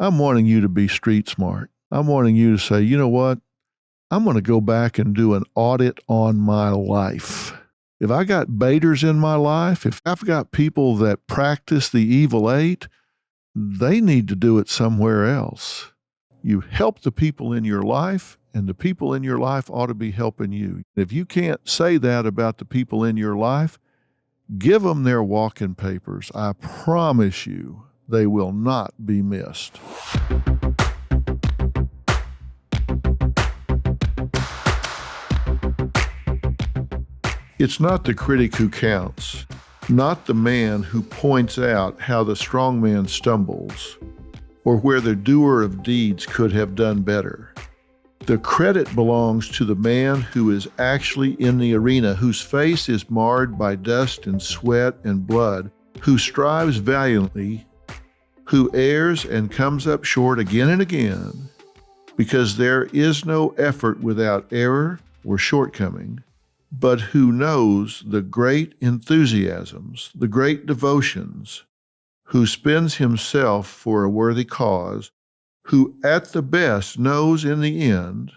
I'm wanting you to be street smart. I'm wanting you to say, you know what? I'm going to go back and do an audit on my life. If I got baiters in my life, if I've got people that practice the evil eight, they need to do it somewhere else. You help the people in your life, and the people in your life ought to be helping you. If you can't say that about the people in your life, give them their walking papers. I promise you, they will not be missed. It's not the critic who counts, not the man who points out how the strong man stumbles or where the doer of deeds could have done better. The credit belongs to the man who is actually in the arena, whose face is marred by dust and sweat and blood, who strives valiantly, who errs and comes up short again and again, because there is no effort without error or shortcoming, but who knows the great enthusiasms, the great devotions, who spends himself for a worthy cause, who at the best knows in the end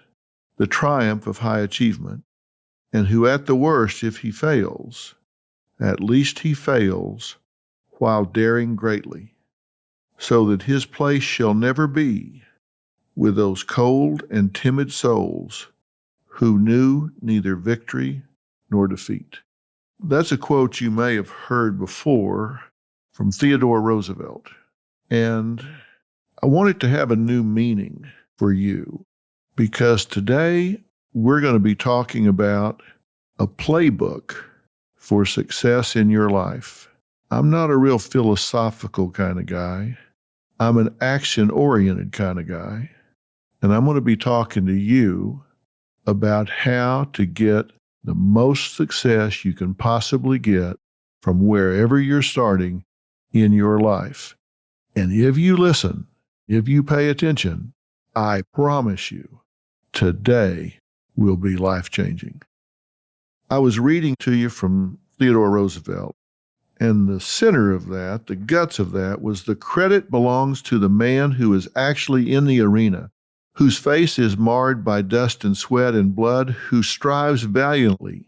the triumph of high achievement, and who at the worst, if he fails, at least he fails while daring greatly, so that his place shall never be with those cold and timid souls who knew neither victory nor defeat. That's a quote you may have heard before from Theodore Roosevelt, and I want it to have a new meaning for you, because today we're going to be talking about a playbook for success in your life. I'm not a real philosophical kind of guy. I'm an action-oriented kind of guy, and I'm going to be talking to you about how to get the most success you can possibly get from wherever you're starting in your life. And if you listen, if you pay attention, I promise you, today will be life-changing. I was reading to you from Theodore Roosevelt, and the center of that, the guts of that, was the credit belongs to the man who is actually in the arena, whose face is marred by dust and sweat and blood, who strives valiantly.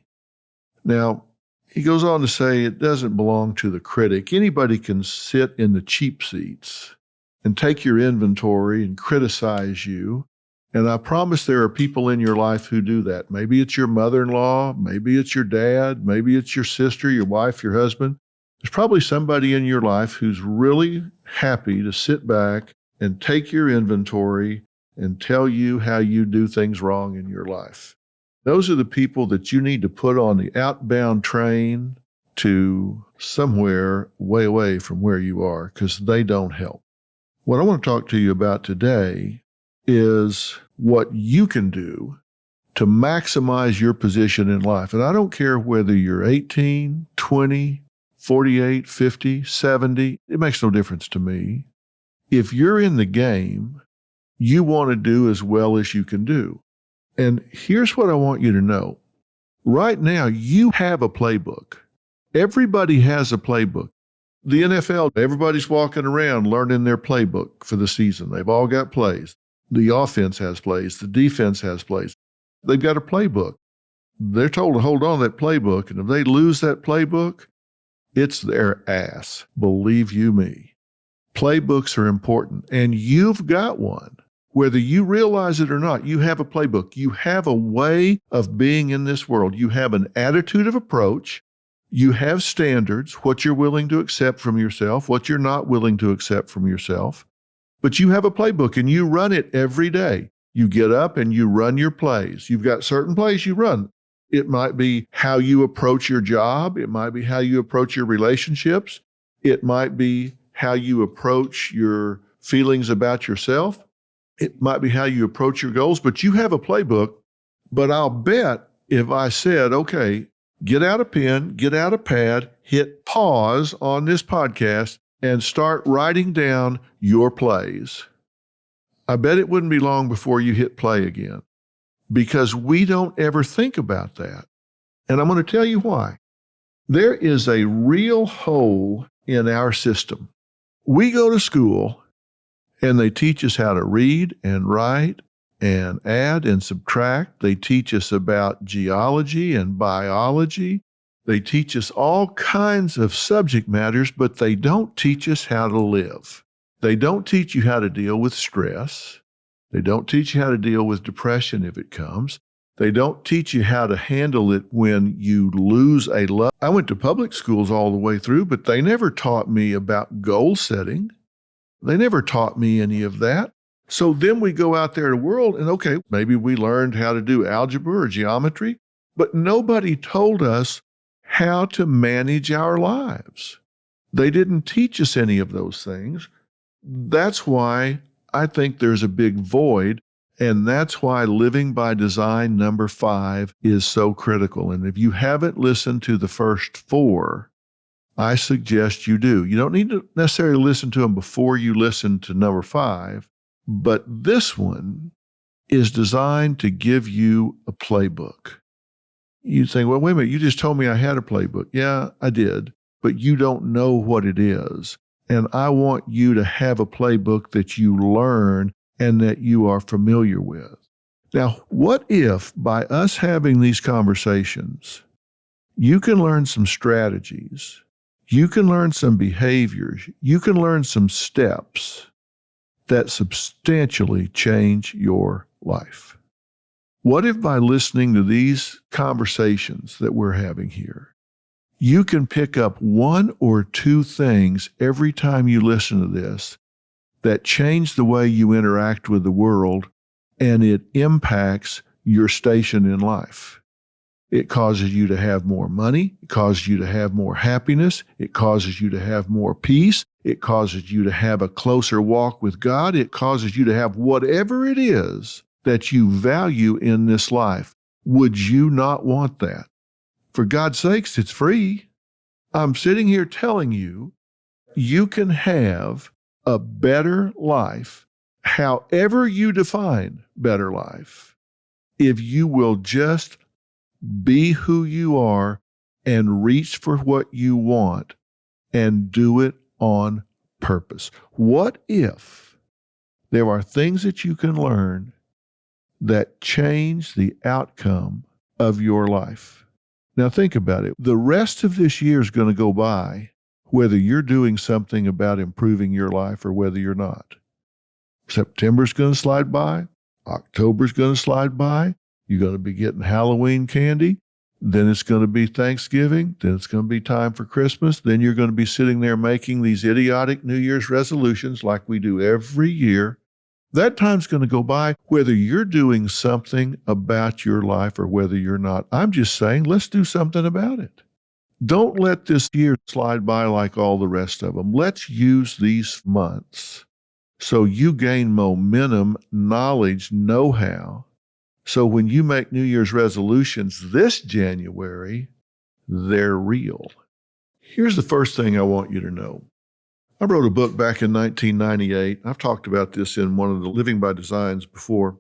Now, he goes on to say it doesn't belong to the critic. Anybody can sit in the cheap seats and take your inventory and criticize you. And I promise there are people in your life who do that. Maybe it's your mother-in-law, maybe it's your dad, maybe it's your sister, your wife, your husband. There's probably somebody in your life who's really happy to sit back and take your inventory and tell you how you do things wrong in your life. Those are the people that you need to put on the outbound train to somewhere way away from where you are, because they don't help. What I want to talk to you about today is what you can do to maximize your position in life. And I don't care whether you're 18, 20, 48, 50, 70, it makes no difference to me. If you're in the game, you want to do as well as you can do. And here's what I want you to know. Right now, you have a playbook. Everybody has a playbook. The NFL, everybody's walking around learning their playbook for the season. They've all got plays. The offense has plays. The defense has plays. They've got a playbook. They're told to hold on to that playbook, and if they lose that playbook, it's their ass. Believe you me. Playbooks are important, and you've got one. Whether you realize it or not, you have a playbook. You have a way of being in this world. You have an attitude of approach. You have standards, what you're willing to accept from yourself, what you're not willing to accept from yourself. But you have a playbook, and you run it every day. You get up and you run your plays. You've got certain plays you run. It might be how you approach your job. It might be how you approach your relationships. It might be how you approach your feelings about yourself. It might be how you approach your goals, but you have a playbook. But I'll bet if I said, okay, get out a pen, get out a pad, hit pause on this podcast, and start writing down your plays, I bet it wouldn't be long before you hit play again, because we don't ever think about that. And I'm going to tell you why. There is a real hole in our system. We go to school And they teach us how to read and write and add and subtract. They teach us about geology and biology. They teach us all kinds of subject matters, but they don't teach us how to live. They don't teach you how to deal with stress. They don't teach you how to deal with depression if it comes. They don't teach you how to handle it when you lose a love. I went to public schools all the way through, but they never taught me about goal setting. They never taught me any of that. So then we go out there in the world and, okay, maybe we learned how to do algebra or geometry, but nobody told us how to manage our lives. They didn't teach us any of those things. That's why I think there's a big void, and that's why Living by Design number 5 is so critical. And if you haven't listened to the first 4, I suggest you do. You don't need to necessarily listen to them before you listen to number 5, but this one is designed to give you a playbook. You think, well, wait a minute, you just told me I had a playbook. Yeah, I did, but you don't know what it is. And I want you to have a playbook that you learn and that you are familiar with. Now, what if by us having these conversations, you can learn some strategies, you can learn some behaviors, you can learn some steps that substantially change your life? What if by listening to these conversations that we're having here, you can pick up 1 or 2 things every time you listen to this that change the way you interact with the world, and it impacts your station in life? It causes you to have more money. It causes you to have more happiness. It causes you to have more peace. It causes you to have a closer walk with God. It causes you to have whatever it is that you value in this life. Would you not want that? For God's sakes, it's free. I'm sitting here telling you, you can have a better life, however you define better life, if you will just be who you are and reach for what you want and do it on purpose. What if there are things that you can learn that change the outcome of your life? Now think about it. The rest of this year is going to go by whether you're doing something about improving your life or whether you're not. September's going to slide by. October's going to slide by. You're going to be getting Halloween candy. Then it's going to be Thanksgiving. Then it's going to be time for Christmas. Then you're going to be sitting there making these idiotic New Year's resolutions like we do every year. That time's going to go by whether you're doing something about your life or whether you're not. I'm just saying, let's do something about it. Don't let this year slide by like all the rest of them. Let's use these months so you gain momentum, knowledge, know-how. So when you make New Year's resolutions this January, they're real. Here's the first thing I want you to know. I wrote a book back in 1998. I've talked about this in one of the Living by Designs before,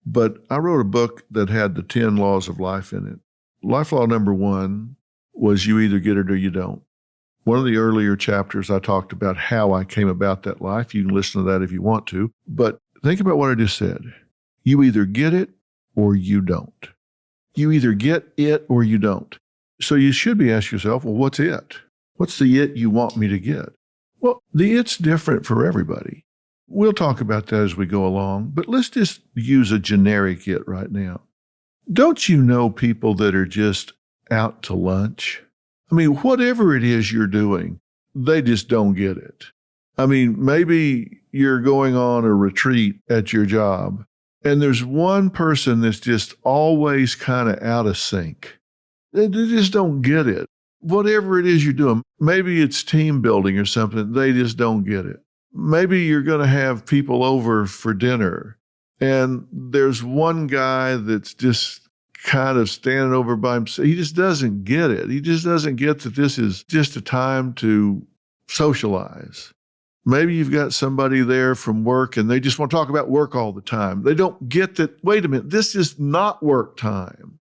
but I wrote a book that had the 10 laws of life in it. Life law number 1 was you either get it or you don't. One of the earlier chapters, I talked about how I came about that life. You can listen to that if you want to, but think about what I just said. You either get it or you don't. You either get it or you don't. So you should be asking yourself, well, what's it? What's the it you want me to get? Well, the it's different for everybody. We'll talk about that as we go along, but let's just use a generic it right now. Don't you know people that are just out to lunch? I mean, whatever it is you're doing, they just don't get it. I mean, maybe you're going on a retreat at your job, and there's one person that's just always kind of out of sync. They just don't get it. Whatever it is you're doing, maybe it's team building or something, they just don't get it. Maybe you're going to have people over for dinner, and there's one guy that's just kind of standing over by himself. He just doesn't get it. He just doesn't get that this is just a time to socialize. Maybe you've got somebody there from work and they just want to talk about work all the time. They don't get that, wait a minute, this is not work time.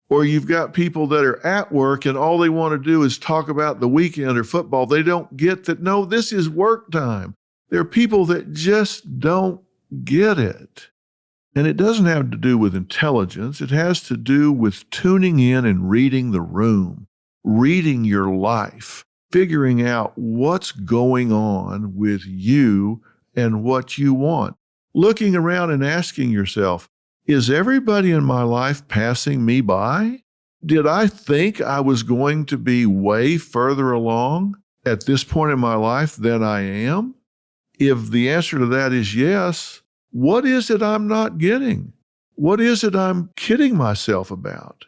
Or you've got people that are at work and all they want to do is talk about the weekend or football. They don't get that, no, this is work time. There are people that just don't get it. And it doesn't have to do with intelligence. It has to do with tuning in and reading the room, reading your life, figuring out what's going on with you and what you want. Looking around and asking yourself, is everybody in my life passing me by? Did I think I was going to be way further along at this point in my life than I am? If the answer to that is yes, what is it I'm not getting? What is it I'm kidding myself about?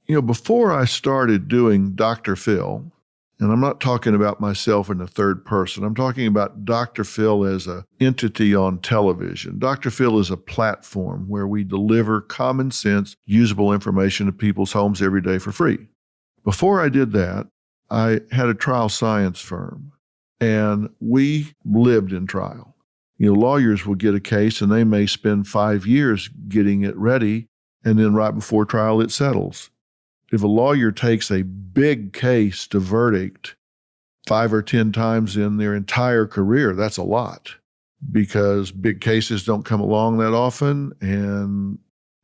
Before I started doing Dr. Phil, and I'm not talking about myself in the third person, I'm talking about Dr. Phil as an entity on television. Dr. Phil is a platform where we deliver common sense, usable information to people's homes every day for free. Before I did that, I had a trial science firm, and we lived in trial. Lawyers will get a case and they may spend 5 years getting it ready, and then right before trial it settles. If a lawyer takes a big case to verdict 5 or 10 times in their entire career, that's a lot, because big cases don't come along that often, and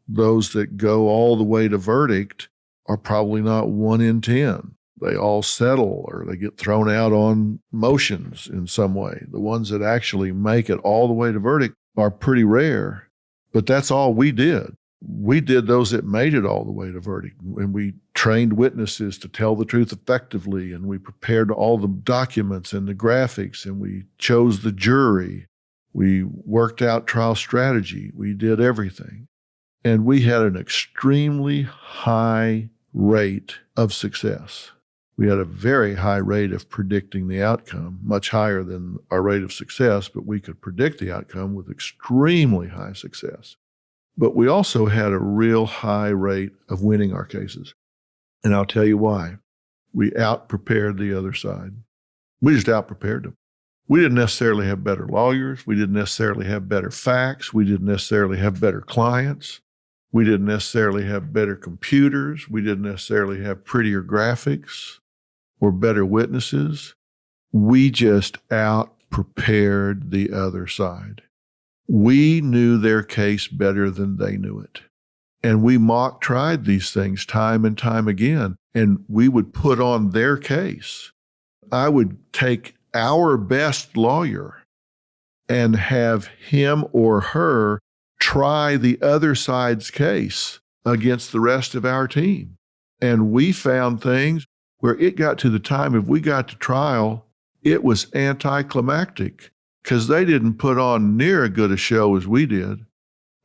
those that go all the way to verdict are probably not 1 in 10. They all settle or they get thrown out on motions in some way. The ones that actually make it all the way to verdict are pretty rare, but that's all we did. We did those that made it all the way to verdict, and we trained witnesses to tell the truth effectively, and we prepared all the documents and the graphics, and we chose the jury. We worked out trial strategy. We did everything. And we had an extremely high rate of success. We had a very high rate of predicting the outcome, much higher than our rate of success, but we could predict the outcome with extremely high success. But we also had a real high rate of winning our cases. And I'll tell you why. We out-prepared the other side. We just out-prepared them. We didn't necessarily have better lawyers. We didn't necessarily have better facts. We didn't necessarily have better clients. We didn't necessarily have better computers. We didn't necessarily have prettier graphics or better witnesses. We just out-prepared the other side. We knew their case better than they knew it. And we mock tried these things time and time again, and we would put on their case. I would take our best lawyer and have him or her try the other side's case against the rest of our team. And we found things where it got to the time, if we got to trial, it was anticlimactic because they didn't put on near as good a show as we did.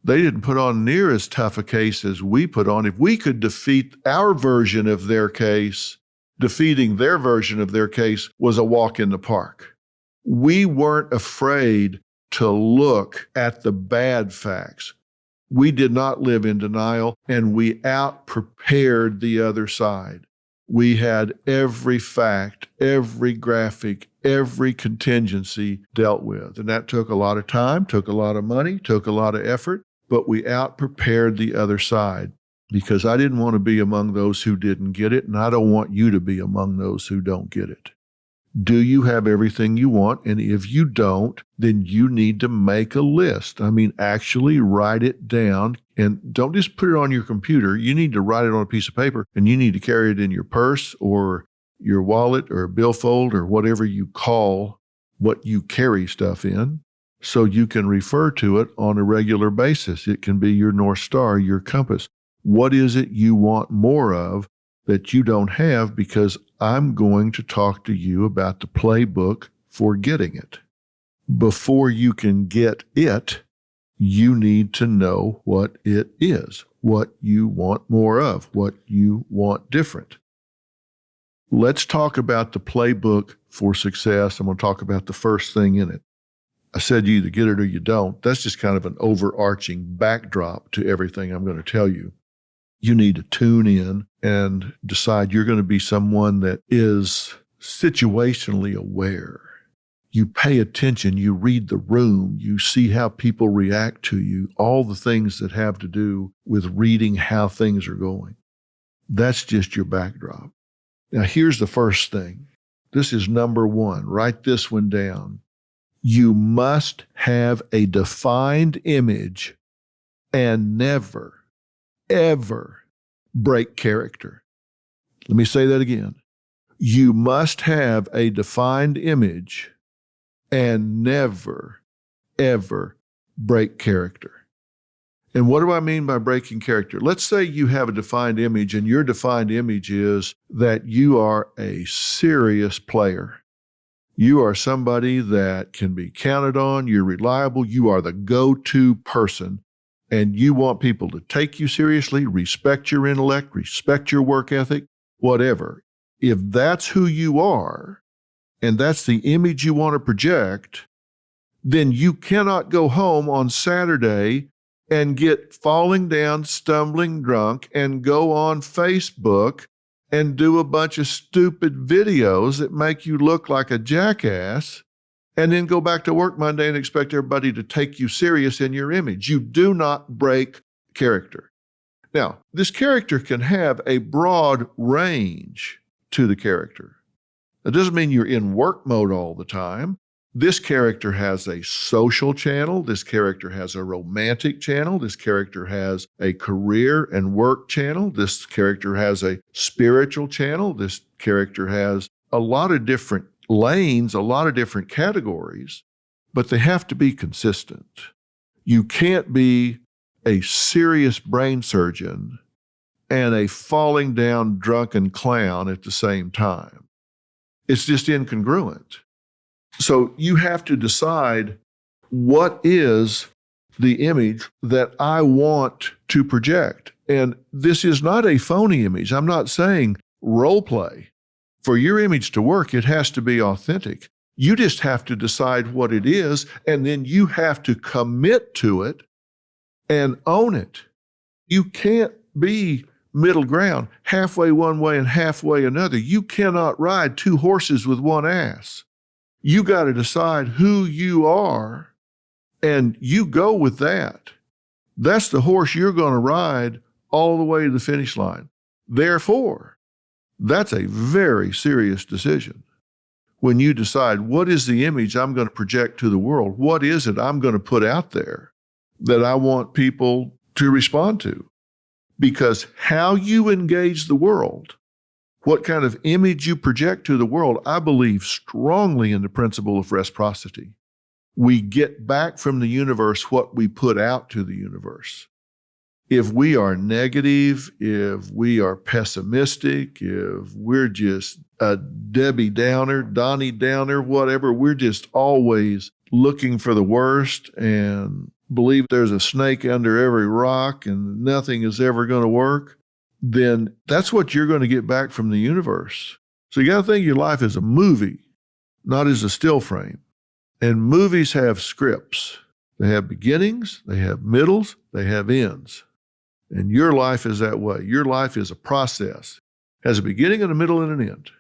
They didn't put on near as tough a case as we put on. If we could defeat our version of their case, defeating their version of their case was a walk in the park. We weren't afraid to look at the bad facts. We did not live in denial, and we out-prepared the other side. We had every fact, every graphic, every contingency dealt with. And that took a lot of time, took a lot of money, took a lot of effort, but we out-prepared the other side because I didn't want to be among those who didn't get it, and I don't want you to be among those who don't get it. Do you have everything you want? And if you don't, then you need to make a list. Actually write it down, and don't just put it on your computer. You need to write it on a piece of paper, and you need to carry it in your purse or your wallet or billfold or whatever you call what you carry stuff in, so you can refer to it on a regular basis. It can be your North Star, your compass. What is it you want more of that you don't have? Because I'm going to talk to you about the playbook for getting it. Before you can get it, you need to know what it is, what you want more of, what you want different. Let's talk about the playbook for success. I'm going to talk about the first thing in it. I said you either get it or you don't. That's just kind of an overarching backdrop to everything I'm going to tell you. You need to tune in and decide you're going to be someone that is situationally aware. You pay attention, you read the room, you see how people react to you, all the things that have to do with reading how things are going. That's just your backdrop. Now, here's the first thing. This is number one. Write this one down. You must have a defined image and never, ever break character. Let me say that again. You must have a defined image and never, ever break character. And what do I mean by breaking character? Let's say you have a defined image, and your defined image is that you are a serious player. You are somebody that can be counted on. You're reliable. You are the go-to person, and you want people to take you seriously, respect your intellect, respect your work ethic, whatever. If that's who you are, and that's the image you want to project, then you cannot go home on Saturday and get falling down, stumbling drunk, and go on Facebook and do a bunch of stupid videos that make you look like a jackass, and then go back to work Monday and expect everybody to take you serious in your image. You do not break character. Now, this character can have a broad range to the character. It doesn't mean you're in work mode all the time. This character has a social channel. This character has a romantic channel. This character has a career and work channel. This character has a spiritual channel. This character has a lot of different lanes, a lot of different categories, but they have to be consistent. You can't be a serious brain surgeon and a falling down drunken clown at the same time. It's just incongruent. So you have to decide, what is the image that I want to project? And this is not a phony image. I'm not saying role play. For your image to work, it has to be authentic. You just have to decide what it is, and then you have to commit to it and own it. You can't be middle ground, halfway one way and halfway another. You cannot ride two horses with one ass. You got to decide who you are, and you go with that. That's the horse you're going to ride all the way to the finish line. Therefore, that's a very serious decision. When you decide, what is the image I'm going to project to the world? What is it I'm going to put out there that I want people to respond to? Because how you engage the world, what kind of image you project to the world, I believe strongly in the principle of reciprocity. We get back from the universe what we put out to the universe. If we are negative, if we are pessimistic, if we're just a Debbie Downer, Donnie Downer, whatever, we're just always looking for the worst and believe there's a snake under every rock and nothing is ever going to work, then that's what you're going to get back from the universe. So you got to think of your life as a movie, not as a still frame. And movies have scripts. They have beginnings, they have middles, they have ends. And your life is that way. Your life is a process. It has a beginning and a middle and an end.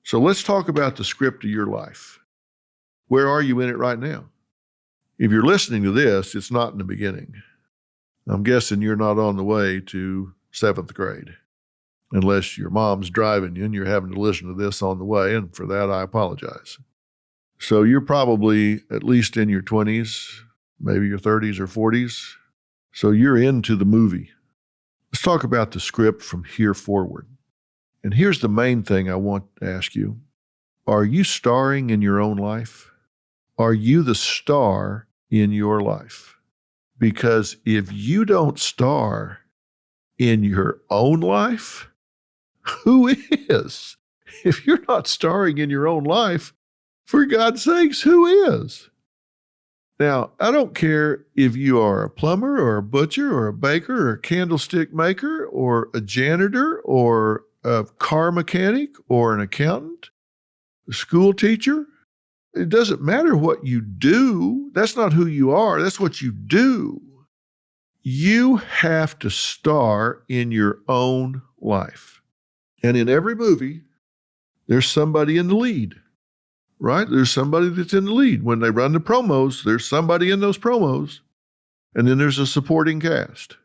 So let's talk about the script of your life. Where are you in it right now? If you're listening to this, it's not in the beginning. I'm guessing you're not on the way to 7th grade, unless your mom's driving you and you're having to listen to this on the way, and for that, I apologize. So you're probably at least in your 20s, maybe your 30s or 40s. So you're into the movie. Let's talk about the script from here forward. And here's the main thing I want to ask you. Are you starring in your own life? Are you the star in your life? Because if you don't star in your own life, who is? If you're not starring in your own life, for God's sakes, who is? Now, I don't care if you are a plumber or a butcher or a baker or a candlestick maker or a janitor or a car mechanic or an accountant, a school teacher. It doesn't matter what you do. That's not who you are. That's what you do. You have to star in your own life. And in every movie, there's somebody in the lead, right? There's somebody that's in the lead. When they run the promos, there's somebody in those promos. And then there's a supporting cast.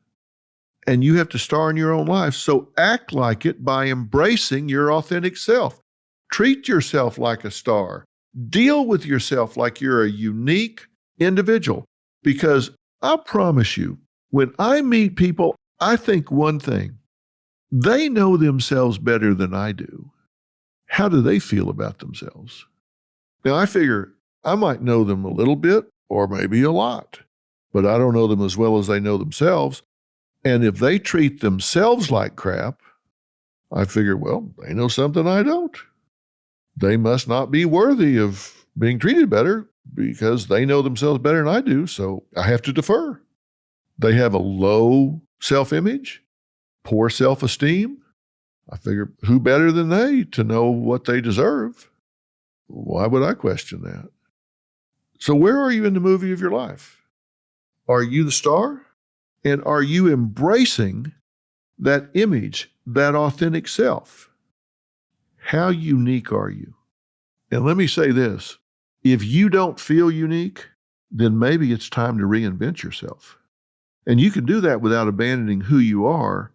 And you have to star in your own life. So act like it by embracing your authentic self. Treat yourself like a star. Deal with yourself like you're a unique individual, because I promise you, when I meet people, I think one thing: they know themselves better than I do. How do they feel about themselves? Now, I figure I might know them a little bit or maybe a lot, but I don't know them as well as they know themselves. And if they treat themselves like crap, I figure, well, they know something I don't. They must not be worthy of being treated better because they know themselves better than I do, so I have to defer. They have a low self-image, poor self-esteem. I figure, who better than they to know what they deserve? Why would I question that? So where are you in the movie of your life? Are you the star? And are you embracing that image, that authentic self? How unique are you? And let me say this: if you don't feel unique, then maybe it's time to reinvent yourself. And you can do that without abandoning who you are,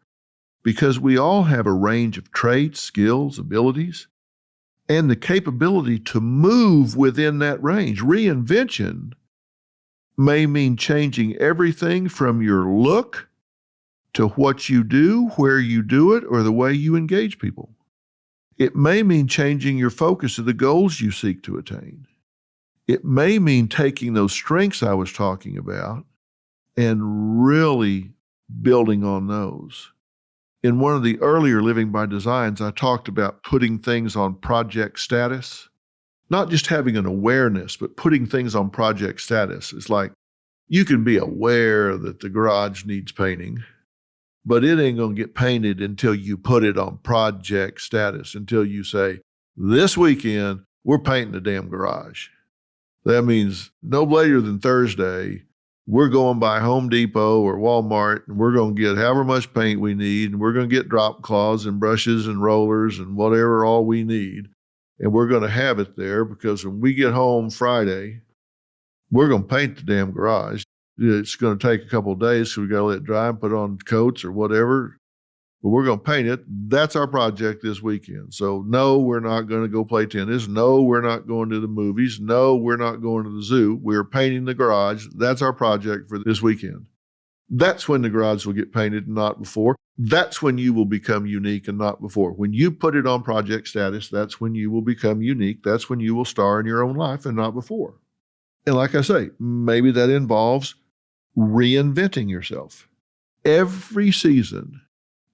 because we all have a range of traits, skills, abilities, and the capability to move within that range. Reinvention may mean changing everything from your look to what you do, where you do it, or the way you engage people. It may mean changing your focus of the goals you seek to attain. It may mean taking those strengths I was talking about and really building on those. In one of the earlier Living by Designs, I talked about putting things on project status, not just having an awareness, but putting things on project status. It's like you can be aware that the garage needs painting, but it ain't going to get painted until you put it on project status, until you say, this weekend, we're painting the damn garage. That means no later than Thursday, we're going by Home Depot or Walmart, and we're going to get however much paint we need, and we're going to get drop cloths and brushes and rollers and whatever all we need, and we're going to have it there, because when we get home Friday, we're going to paint the damn garage. It's going to take a couple of days, so we got to let it dry and put on coats or whatever. But we're going to paint it. That's our project this weekend. So no, we're not going to go play tennis. No, we're not going to the movies. No, we're not going to the zoo. We're painting the garage. That's our project for this weekend. That's when the garage will get painted and not before. That's when you will become unique and not before. When you put it on project status, that's when you will become unique. That's when you will star in your own life and not before. And like I say, maybe that involves reinventing yourself. Every season,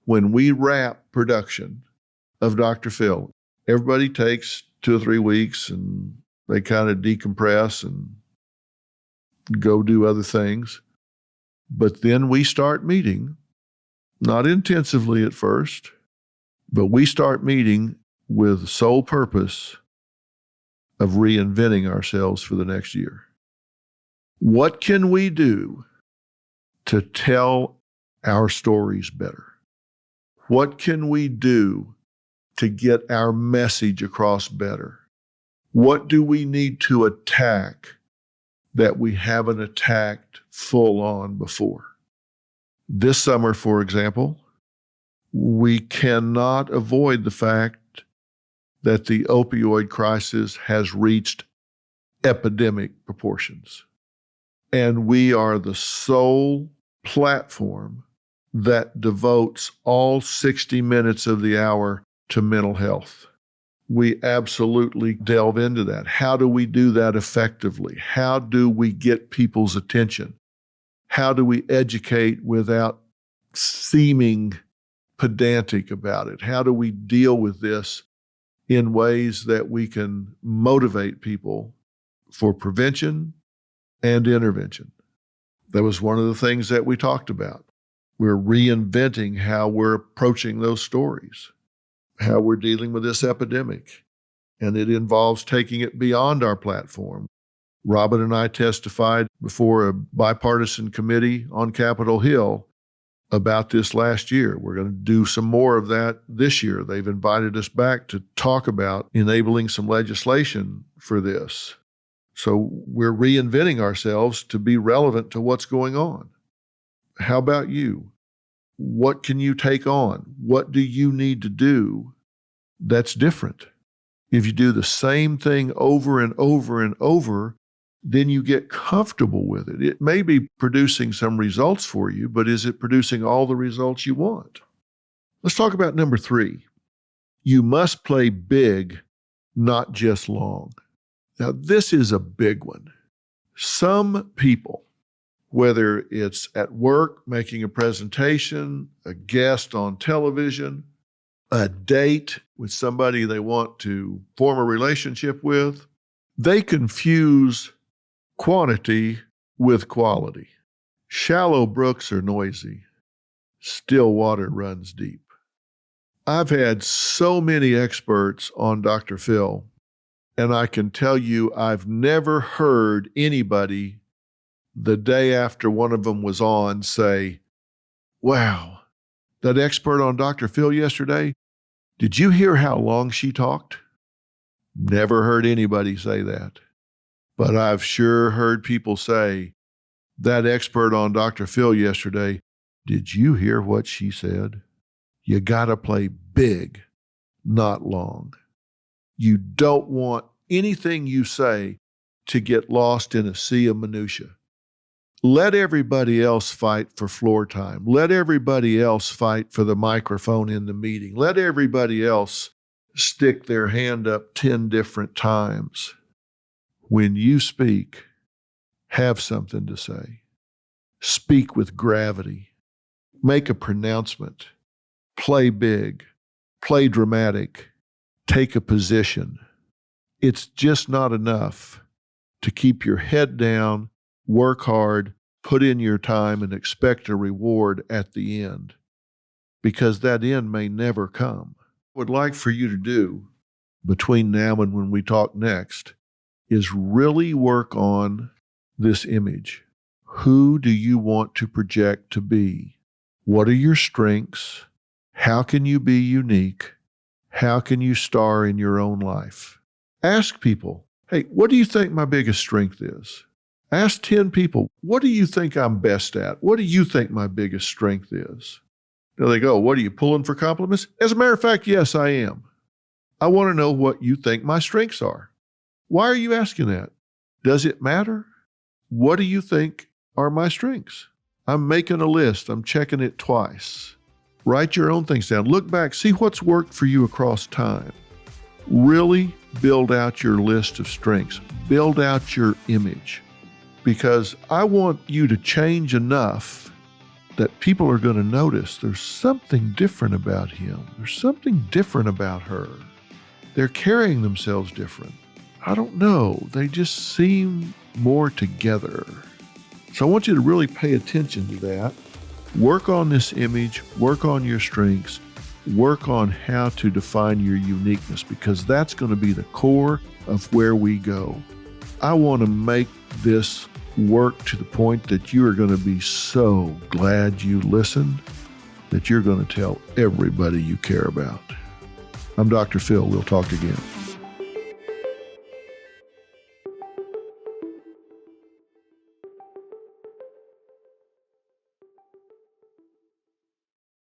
when we wrap production of Dr. Phil, everybody takes 2 or 3 weeks and they kind of decompress and go do other things. But then we start meeting, not intensively at first, but we start meeting with the sole purpose of reinventing ourselves for the next year. What can we do to tell our stories better? What can we do to get our message across better? What do we need to attack that we haven't attacked full on before? This summer, for example, we cannot avoid the fact that the opioid crisis has reached epidemic proportions. And we are the sole platform that devotes all 60 minutes of the hour to mental health. We absolutely delve into that. How do we do that effectively? How do we get people's attention? How do we educate without seeming pedantic about it? How do we deal with this in ways that we can motivate people for prevention and intervention? That was one of the things that we talked about. We're reinventing how we're approaching those stories, how we're dealing with this epidemic. And it involves taking it beyond our platform. Robin and I testified before a bipartisan committee on Capitol Hill about this last year. We're going to do some more of that this year. They've invited us back to talk about enabling some legislation for this. So we're reinventing ourselves to be relevant to what's going on. How about you? What can you take on? What do you need to do that's different? If you do the same thing over and over and over, then you get comfortable with it. It may be producing some results for you, but is it producing all the results you want? Let's talk about number 3. You must play big, not just long. Now, this is a big one. Some people, whether it's at work, making a presentation, a guest on television, a date with somebody they want to form a relationship with, they confuse quantity with quality. Shallow brooks are noisy. Still water runs deep. I've had so many experts on Dr. Phil, and I can tell you I've never heard anybody the day after one of them was on say, wow, that expert on Dr. Phil yesterday, did you hear how long she talked? Never heard anybody say that. But I've sure heard people say, that expert on Dr. Phil yesterday, did you hear what she said? You gotta play big, not long. You don't want anything you say to get lost in a sea of minutia. Let everybody else fight for floor time. Let everybody else fight for the microphone in the meeting. Let everybody else stick their hand up 10 different times. When you speak, have something to say. Speak with gravity. Make a pronouncement. Play big. Play dramatic. Take a position. It's just not enough to keep your head down, work hard, put in your time, and expect a reward at the end, because that end may never come. What I'd like for you to do between now and when we talk next is really work on this image. Who do you want to project to be? What are your strengths? How can you be unique? How can you star in your own life? Ask people, hey, what do you think my biggest strength is? Ask 10 people, what do you think I'm best at? What do you think my biggest strength is? Now they go, what are you pulling for compliments? As a matter of fact, yes, I am. I want to know what you think my strengths are. Why are you asking that? Does it matter? What do you think are my strengths? I'm making a list. I'm checking it twice. Write your own things down. Look back. See what's worked for you across time. Really build out your list of strengths. Build out your image. Because I want you to change enough that people are going to notice there's something different about him. There's something different about her. They're carrying themselves different. I don't know. They just seem more together. So I want you to really pay attention to that. Work on this image, work on your strengths, work on how to define your uniqueness, because that's going to be the core of where we go. I want to make this work to the point that you are going to be so glad you listened that you're going to tell everybody you care about. I'm Dr. Phil. We'll talk again.